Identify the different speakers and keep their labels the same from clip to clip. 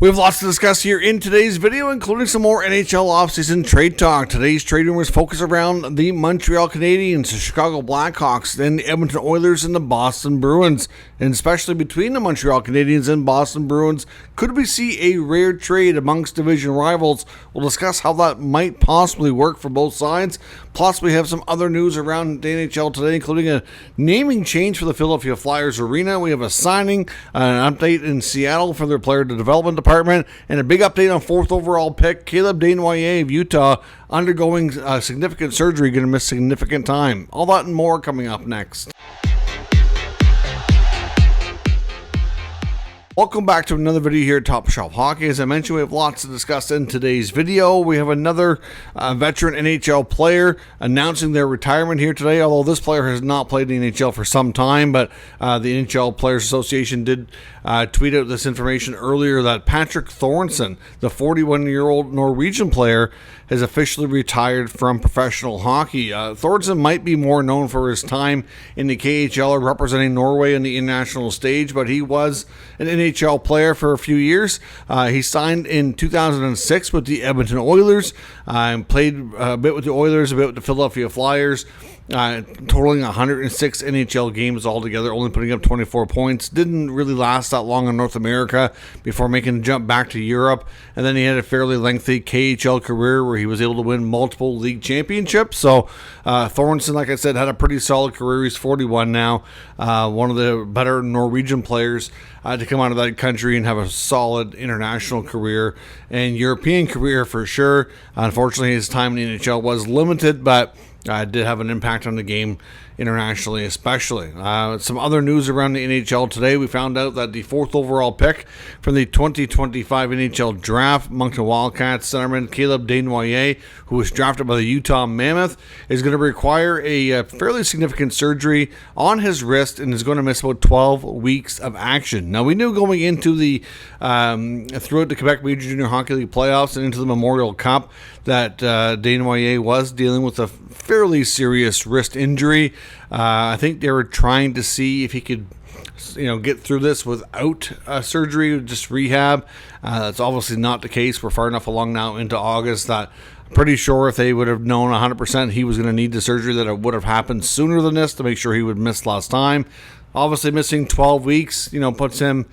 Speaker 1: We have lots to discuss here in today's video, including some more NHL offseason trade talk. Today's trade rumors focus around the Montreal Canadiens, the Chicago Blackhawks, then the Edmonton Oilers and the Boston Bruins. And especially between the Montreal Canadiens and Boston Bruins, could we see a rare trade amongst division rivals? We'll discuss how that might possibly work for both sides. Plus, we have some other news around the NHL today, including a naming change for the Philadelphia Flyers Arena. We have a signing, an update in Seattle for their player development department, and a big update on 4th overall pick, Caleb Desnoyers of Utah, undergoing significant surgery, going to miss significant time. All that and more coming up next. Welcome back to another video here at Top Shelf Hockey. As I mentioned, we have lots to discuss in today's video. We have another veteran NHL player announcing their retirement here today, although this player has not played in the NHL for some time, but the NHL Players Association did tweet out this information earlier that Patrick Thorensen, the 41-year-old Norwegian player, has officially retired from professional hockey. Thorensen might be more known for his time in the KHL representing Norway in the international stage, but he was an NHL player for a few years. He signed in 2006 with the Edmonton Oilers, and played a bit with the Oilers, a bit with the Philadelphia Flyers, totaling 106 NHL games altogether, only putting up 24 points. Didn't really last that long in North America before making the jump back to Europe, and then he had a fairly lengthy KHL career where he was able to win multiple league championships. So Thorensen, like I said, had a pretty solid career. He's 41 now, one of the better Norwegian players to come out of that country and have a solid international career and European career for sure. Unfortunately, his time in the NHL was limited, but did have an impact on the game internationally, especially. Some other news around the NHL today. We found out that the 4th overall pick from the 2025 NHL draft, Moncton Wildcats centerman Caleb Desnoyers, who was drafted by the Utah Mammoth, is going to require a fairly significant surgery on his wrist and is going to miss about 12 weeks of action. Now, we knew going into the throughout the Quebec Major Junior Hockey League playoffs and into the Memorial Cup that Desnoyers was dealing with a fairly serious wrist injury. I think they were trying to see if he could, get through this without surgery, just rehab. That's obviously not the case. We're far enough along now into August that I'm pretty sure if they would have known 100% he was going to need the surgery, that it would have happened sooner than this to make sure he would miss last time. Obviously, missing 12 weeks, puts him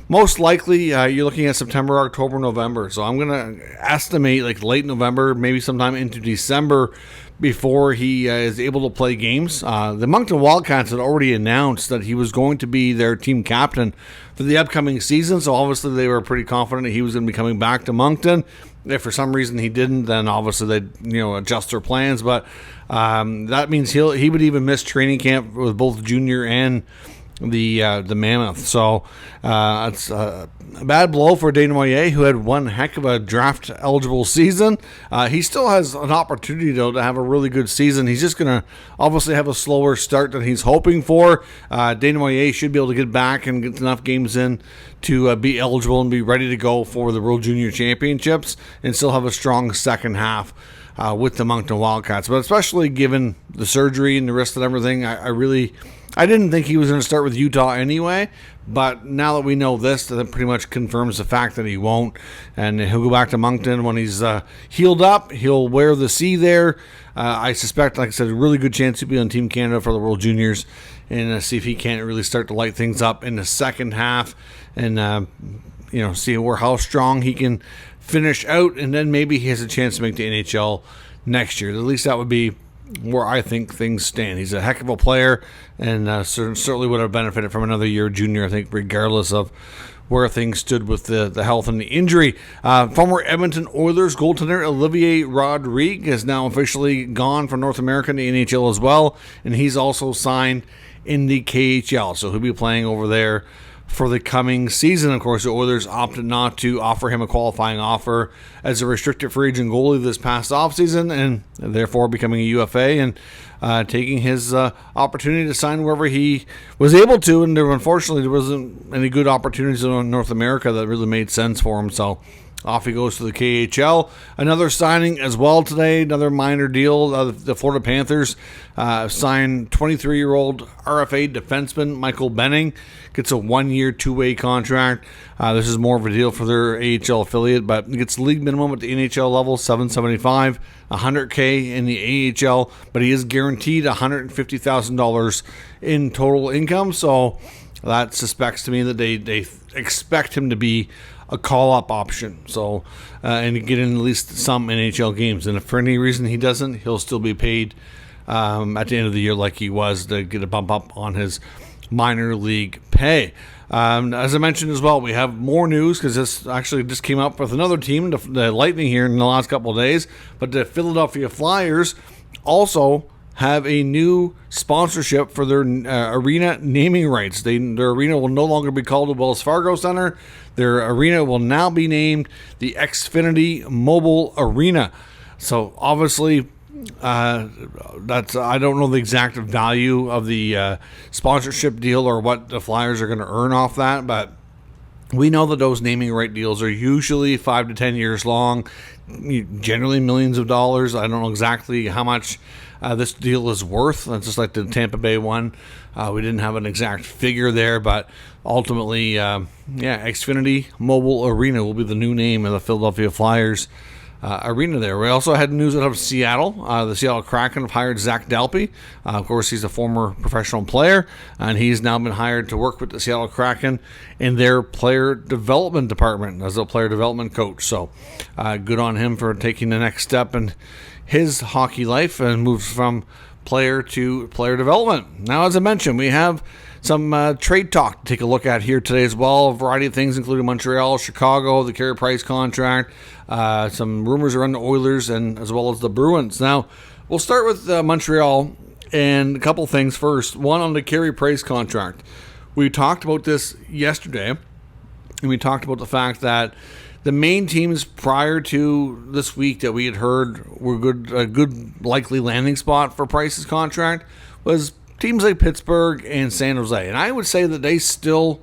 Speaker 1: most likely, you're looking at September, October, November. So I'm going to estimate like late November, maybe sometime into December before he is able to play games. The Moncton Wildcats had already announced that he was going to be their team captain for the upcoming season. So obviously they were pretty confident that he was going to be coming back to Moncton. If for some reason he didn't, then obviously they'd adjust their plans. But that means he would even miss training camp with both junior and the Mammoth. So it's a bad blow for Desnoyers, who had one heck of a draft eligible season. He still has an opportunity though to have a really good season. He's just going to obviously have a slower start than he's hoping for. Desnoyers should be able to get back and get enough games in to be eligible and be ready to go for the World Junior Championships and still have a strong second half with the Moncton Wildcats. But especially given the surgery and the wrist and everything, I didn't think he was going to start with Utah anyway, but now that we know this, that pretty much confirms the fact that he won't, and he'll go back to Moncton when he's healed up. He'll wear the C there. I suspect, like I said, a really good chance he'll be on Team Canada for the World Juniors, and see if he can't really start to light things up in the second half, and see how strong he can finish out, and then maybe he has a chance to make the NHL next year. At least that would be where I think things stand. He's a heck of a player, and certainly would have benefited from another year junior, I think, regardless of where things stood with the health and the injury. Former Edmonton Oilers goaltender Olivier Rodrigue is now officially gone from North America in the NHL as well, and he's also signed in the KHL, so he'll be playing over there for the coming season. Of course, the Oilers opted not to offer him a qualifying offer as a restricted free agent goalie this past offseason, and therefore becoming a UFA and taking his opportunity to sign wherever he was able to. And unfortunately, there wasn't any good opportunities in North America that really made sense for him. So Off he goes to the KHL. Another signing as well today, another minor deal. The Florida Panthers signed 23-year-old RFA defenseman Michael Benning. Gets a 1-year, 2-way contract. This is more of a deal for their AHL affiliate, but gets league minimum at the NHL level, $775, $100K in the AHL, but he is guaranteed $150,000 in total income. So that suspects to me that they expect him to be a call-up option. So and get in at least some NHL games. And if for any reason he doesn't, he'll still be paid at the end of the year like he was to get a bump up on his minor league pay. As I mentioned as well, we have more news because this actually just came up with another team, the Lightning, here in the last couple of days. But the Philadelphia Flyers also have a new sponsorship for their arena naming rights. Their arena will no longer be called the Wells Fargo Center. Their arena will now be named the Xfinity Mobile Arena. So obviously, that's I don't know the exact value of the sponsorship deal or what the Flyers are going to earn off that, but we know that those naming right deals are usually 5 to 10 years long, generally millions of dollars. I don't know exactly how much this deal is worth. That's just like the Tampa Bay one. We didn't have an exact figure there, but ultimately, Xfinity Mobile Arena will be the new name of the Philadelphia Flyers arena there. We also had news out of Seattle. The Seattle Kraken have hired Zach Dalpe. Of course, he's a former professional player, and he's now been hired to work with the Seattle Kraken in their player development department as a player development coach. So good on him for taking the next step in his hockey life and moves from player to player development. Now, as I mentioned, we have some trade talk to take a look at here today as well. A variety of things, including Montreal, Chicago, the Carey Price contract, some rumors around the Oilers, and as well as the Bruins. Now, we'll start with Montreal, and a couple things first. One, on the Carey Price contract. We talked about this yesterday, and we talked about the fact that the main teams prior to this week that we had heard were a good likely landing spot for Price's contract was teams like Pittsburgh and San Jose. And I would say that they still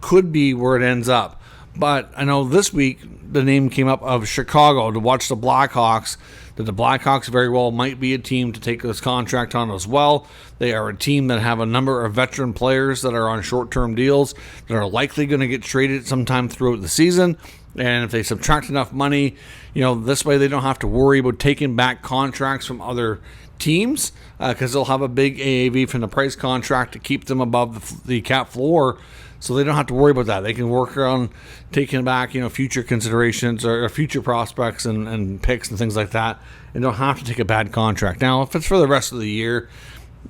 Speaker 1: could be where it ends up. But I know this week the name came up of Chicago to watch the Blackhawks, that the Blackhawks very well might be a team to take this contract on as well. They are a team that have a number of veteran players that are on short-term deals that are likely going to get traded sometime throughout the season. And if they subtract enough money, this way they don't have to worry about taking back contracts from other teams because they'll have a big AAV from the Price contract to keep them above the cap floor, so they don't have to worry about that. They can work on taking back future considerations or future prospects and picks and things like that, and don't have to take a bad contract. Now, if it's for the rest of the year,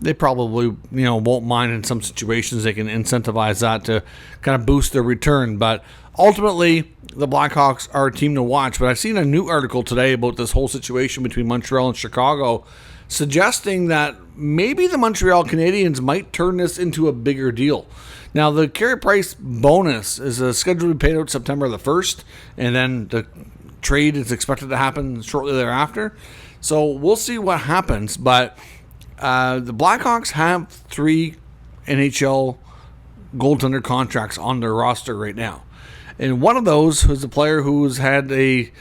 Speaker 1: they probably won't mind. In some situations they can incentivize that to kind of boost their return, but ultimately the Blackhawks are a team to watch. But I've seen a new article today about this whole situation between Montreal and Chicago, suggesting that maybe the Montreal Canadiens might turn this into a bigger deal. Now, the Carey Price bonus is scheduled to be paid out September the 1st, and then the trade is expected to happen shortly thereafter. So we'll see what happens, but the Blackhawks have 3 NHL goaltender contracts on their roster right now. And one of those is a player who's had a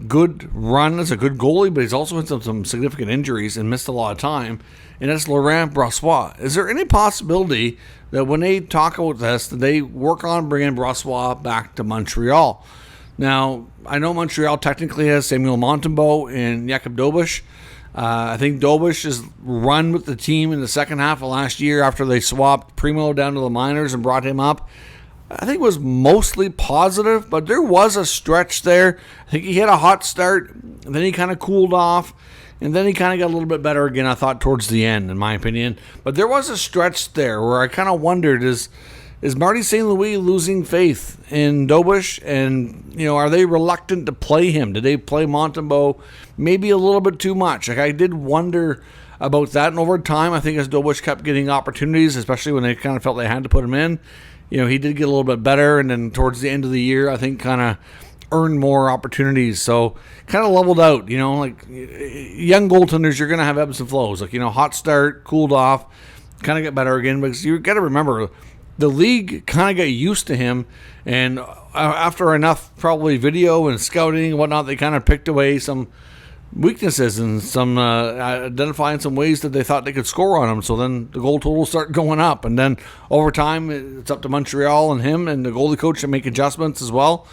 Speaker 1: good run as a good goalie, but he's also had some significant injuries and missed a lot of time, and that's Laurent Brossoit. Is there any possibility that when they talk about this, that they work on bringing Brossoit back to Montreal? Now, I know Montreal technically has Samuel Montembeault and Jakub Dobeš. I think Dobeš has run with the team in the second half of last year after they swapped Primo down to the minors and brought him up. I think it was mostly positive, but there was a stretch there. I think he had a hot start, and then he kind of cooled off, and then he kind of got a little bit better again, I thought, towards the end, in my opinion. But there was a stretch there where I kind of wondered, is Marty St. Louis losing faith in Dobeš? And, are they reluctant to play him? Did they play Montembeault maybe a little bit too much? I did wonder about that. And over time, I think as Dobeš kept getting opportunities, especially when they kind of felt they had to put him in, he did get a little bit better. And then towards the end of the year, I think kind of earned more opportunities. So kind of leveled out, like young goaltenders, you're going to have ebbs and flows. Like, hot start, cooled off, kind of get better again. Because you got to remember, the league kind of got used to him, and after enough probably video and scouting and whatnot, they kind of picked away some weaknesses and some identifying some ways that they thought they could score on them. So then the goal totals start going up, and then over time it's up to Montreal and him and the goalie coach to make adjustments as well.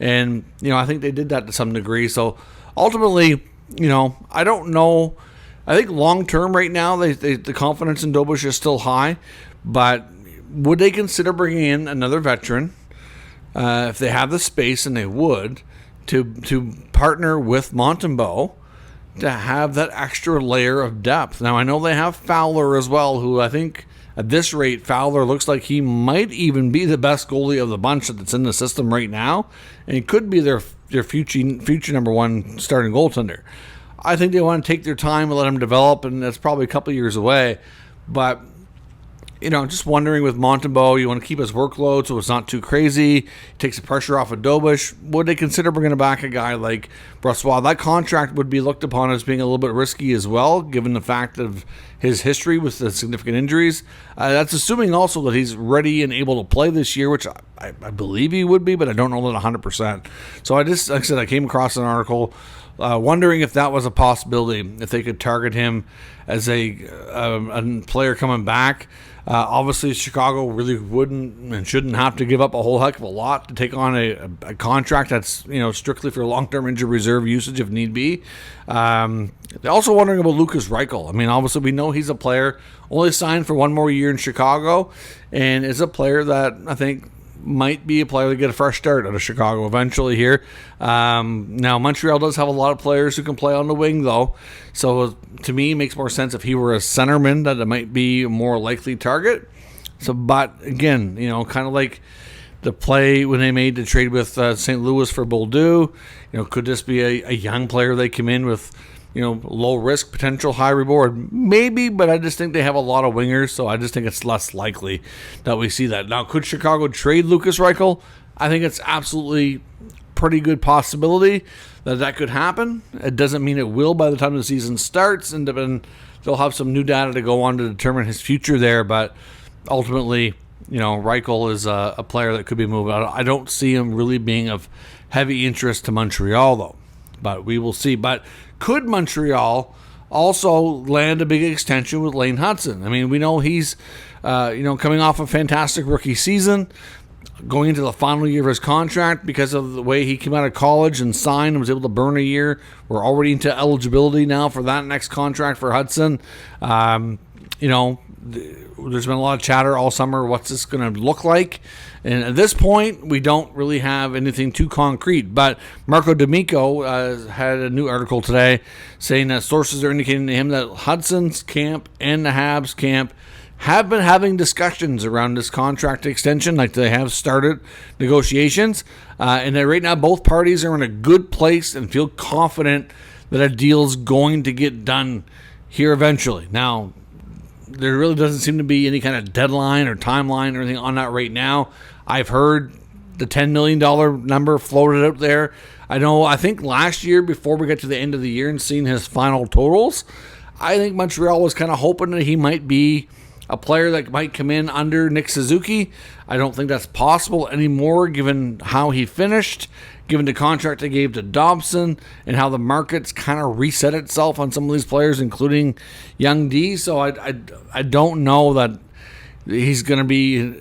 Speaker 1: And I think they did that to some degree. So ultimately, I don't know. I think long term right now, the confidence in Dobush is still high, but would they consider bringing in another veteran if they have the space, and they would, to partner with Montembeault to have that extra layer of depth? Now, I know they have Fowler as well, who I think at this rate, Fowler looks like he might even be the best goalie of the bunch that's in the system right now, and he could be their future number one starting goaltender. I think they want to take their time and let him develop, and that's probably a couple years away. But just wondering with Montembeault, you want to keep his workload so it's not too crazy. Takes the pressure off of Dobush. Would they consider bringing back a guy like Brossoit? That contract would be looked upon as being a little bit risky as well, given the fact of his history with the significant injuries. That's assuming also that he's ready and able to play this year, which I believe he would be, but I don't know that 100%. So like I said, I came across an article wondering if that was a possibility, if they could target him as a player coming back. Obviously, Chicago really wouldn't and shouldn't have to give up a whole heck of a lot to take on a contract that's strictly for long-term injury reserve usage if need be. They're also wondering about Lukas Reichel. I mean, obviously, we know he's a player only signed for one more year in Chicago, and is a player that I think might be a player to get a fresh start out of Chicago eventually here. Now, Montreal does have a lot of players who can play on the wing, though. So, to me, it makes more sense if he were a centerman that it might be a more likely target. So, but, again, kind of like the play when they made the trade with St. Louis for Bolduc. Could this be a young player they come in with, low risk, potential high reward? Maybe, but I just think they have a lot of wingers, so I just think it's less likely that we see that. Now, could Chicago trade Lukas Reichel? I think it's absolutely pretty good possibility that could happen. It doesn't mean it will by the time the season starts, and they'll have some new data to go on to determine his future there, but ultimately, Reichel is a player that could be moved out. I don't see him really being of heavy interest to Montreal, though, but we will see. But could Montreal also land a big extension with Lane Hutson? I mean, we know he's, coming off a fantastic rookie season, going into the final year of his contract because of the way he came out of college and signed and was able to burn a year. We're already into eligibility now for that next contract for Hutson. There's been a lot of chatter all summer. What's this going to look like? And at this point, we don't really have anything too concrete. But Marco D'Amico had a new article today saying that sources are indicating to him that Hudson's camp and the Habs camp have been having discussions around this contract extension, like they have started negotiations. And that right now, both parties are in a good place and feel confident that a deal's going to get done here eventually. Now, there really doesn't seem to be any kind of deadline or timeline or anything on that right now. I've heard the $10 million number floated out there. I think last year, before we get to the end of the year and seeing his final totals, I think Montreal was kind of hoping that he might be a player that might come in under Nick Suzuki. I don't think that's possible anymore, given how he finished, given the contract they gave to Dobson, and how the market's kind of reset itself on some of these players, including Young D. So I don't know that he's going to be,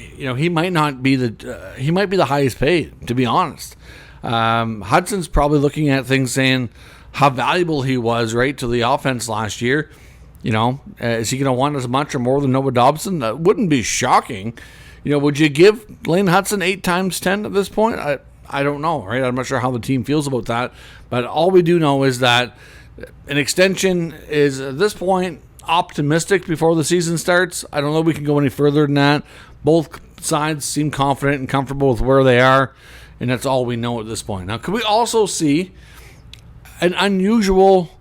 Speaker 1: he might not be he might be the highest paid, to be honest. Hudson's probably looking at things saying how valuable he was, right, to the offense last year. Is he going to want as much or more than Noah Dobson? That wouldn't be shocking. Would you give Lane Hutson 8 times 10 at this point? I don't know, right? I'm not sure how the team feels about that. But all we do know is that an extension is, at this point, optimistic before the season starts. I don't know if we can go any further than that. Both sides seem confident and comfortable with where they are, and that's all we know at this point. Now, could we also see an unusual,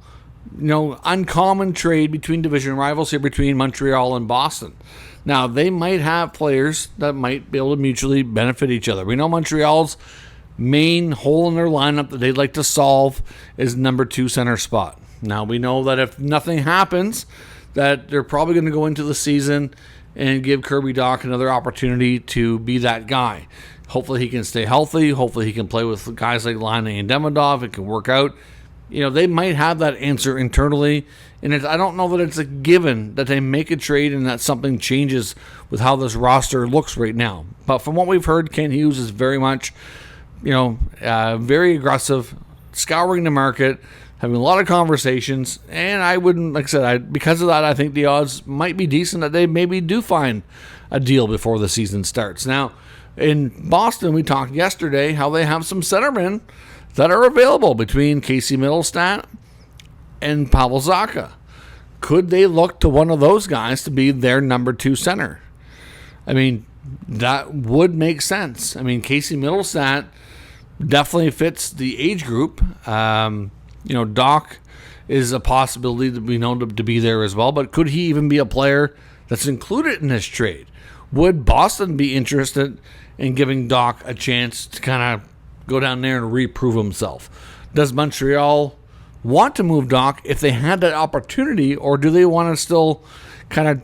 Speaker 1: uncommon trade between division rivals here between Montreal and Boston? Now, they might have players that might be able to mutually benefit each other. We know Montreal's main hole in their lineup that they'd like to solve is number 2 center spot. Now, we know that if nothing happens, that they're probably going to go into the season and give Kirby Dach another opportunity to be that guy. Hopefully he can stay healthy. Hopefully he can play with guys like Laine and Demidov. It can work out. They might have that answer internally, and I don't know that it's a given that they make a trade and that something changes with how this roster looks right now. But from what we've heard, Kent Hughes is very much, very aggressive, scouring the market, having a lot of conversations, and I wouldn't, like I said, because of that, I think the odds might be decent that they maybe do find a deal before the season starts. Now, in Boston, we talked yesterday how they have some centermen that are available between Casey Mittelstadt and Pavel Zacha. Could they look to one of those guys to be their number 2 center? I mean, that would make sense. I mean, Casey Mittelstadt definitely fits the age group. Doc is a possibility that we know to be there as well, but could he even be a player that's included in this trade? Would Boston be interested in giving Doc a chance to kind of go down there and reprove himself? Does Montreal want to move Doc if they had that opportunity, or do they want to still kind of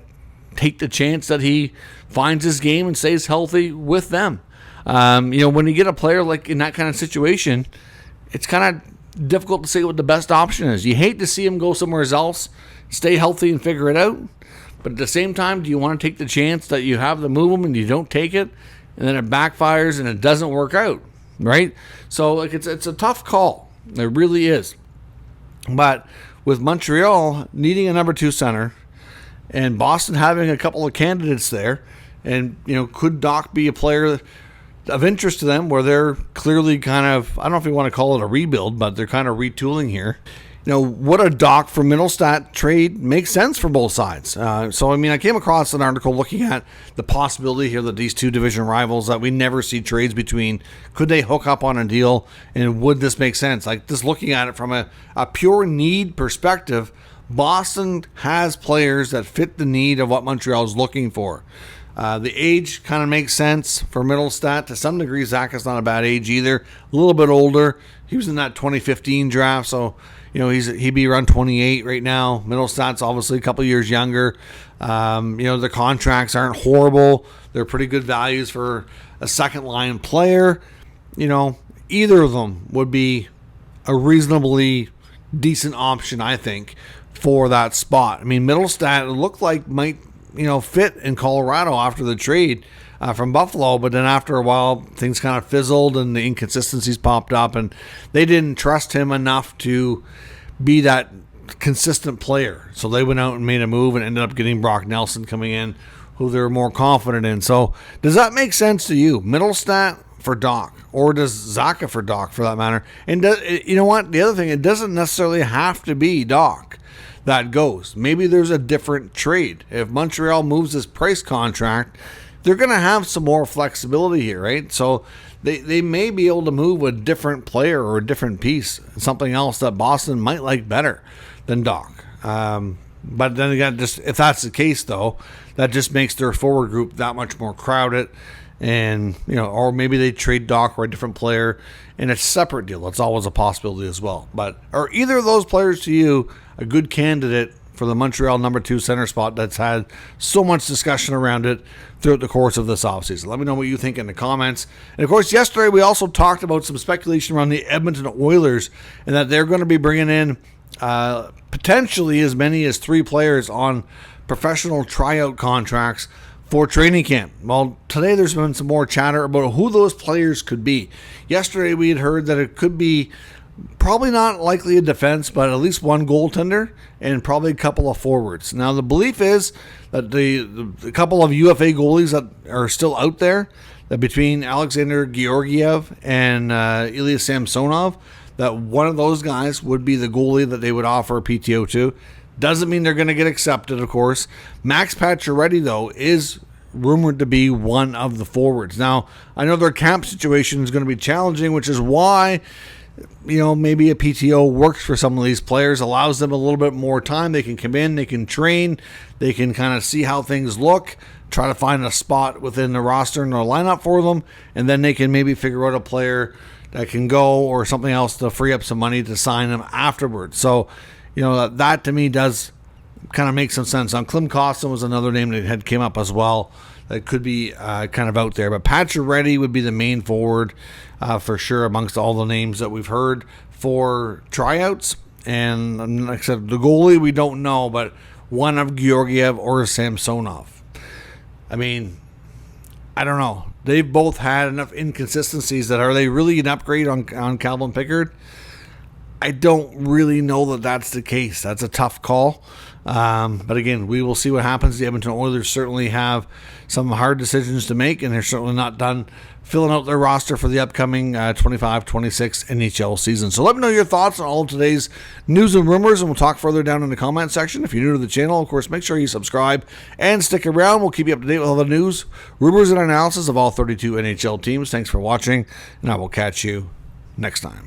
Speaker 1: take the chance that he finds his game and stays healthy with them? When you get a player like in that kind of situation, it's kind of difficult to say what the best option is. You hate to see him go somewhere else, stay healthy and figure it out, but at the same time, do you want to take the chance that you have to move him and you don't take it, and then it backfires and it doesn't work out? Right? So it's a tough call. It really is. But with Montreal needing a number 2 center and Boston having a couple of candidates there, and could Doc be a player of interest to them where they're clearly kind of, I don't know if you want to call it a rebuild, but they're kind of retooling here. Would a Doc for Mittelstadt trade make sense for both sides? I came across an article looking at the possibility here that these 2 division rivals that we never see trades between, could they hook up on a deal, and would this make sense? Like, just looking at it from a pure need perspective, Boston has players that fit the need of what Montreal is looking for. The age kind of makes sense for Mittelstadt. To some degree, Zach is not a bad age either. A little bit older. He was in that 2015 draft, so he'd be around 28 right now. Mittelstadt's obviously a couple years younger. The contracts aren't horrible. They're pretty good values for a second line player. Either of them would be a reasonably decent option, I think, for that spot. I mean, Mittelstadt looked like might fit in Colorado after the trade from Buffalo, but then after a while things kind of fizzled and the inconsistencies popped up, and they didn't trust him enough to be that consistent player. So they went out and made a move and ended up getting Brock Nelson coming in, who they're more confident in. So does that make sense to you? Mittelstadt for Doc, or does Zacha for Doc, for that matter? And you know what? The other thing, it doesn't necessarily have to be Doc that goes. Maybe there's a different trade. If Montreal moves this price contract, they're going to have some more flexibility here, right? So they may be able to move a different player or a different piece, something else that Boston might like better than Doc. But then again, just if that's the case, though, that just makes their forward group that much more crowded. And, or maybe they trade Doc for a different player in a separate deal. That's always a possibility as well. But are either of those players to you a good candidate for the Montreal number 2 center spot that's had so much discussion around it throughout the course of this offseason? Let me know what you think in the comments. And of course, yesterday we also talked about some speculation around the Edmonton Oilers and that they're going to be bringing in potentially as many as 3 players on professional tryout contracts for training camp. Well, today there's been some more chatter about who those players could be. Yesterday we had heard that it could be probably not likely a defense, but at least one goaltender and probably a couple of forwards. Now, the belief is that the couple of UFA goalies that are still out there, that between Alexander Georgiev and Ilya Samsonov, that one of those guys would be the goalie that they would offer a PTO to. Doesn't mean they're going to get accepted, of course. Max Pacioretty, though, is rumored to be one of the forwards. Now, I know their camp situation is going to be challenging, which is why maybe a PTO works for some of these players, allows them a little bit more time. They can come in, they can train, they can kind of see how things look, try to find a spot within the roster and the lineup for them, and then they can maybe figure out a player that can go or something else to free up some money to sign them afterwards. So, that to me does kind of makes some sense. Klim Kostin was another name that had came up as well that could be kind of out there. But Pacioretty would be the main forward for sure amongst all the names that we've heard for tryouts. And like I said, the goalie we don't know, but one of Georgiev or Samsonov. I mean, I don't know. They've both had enough inconsistencies that are they really an upgrade on Calvin Pickard? I don't really know that that's the case. That's a tough call. But again, we will see what happens. The Edmonton Oilers certainly have some hard decisions to make, and they're certainly not done filling out their roster for the upcoming 25-26 NHL season. So let me know your thoughts on all of today's news and rumors, and we'll talk further down in the comment section. If you're new to the channel, of course, make sure you subscribe and stick around. We'll keep you up to date with all the news, rumors, and analysis of all 32 NHL teams. Thanks for watching, and I will catch you next time.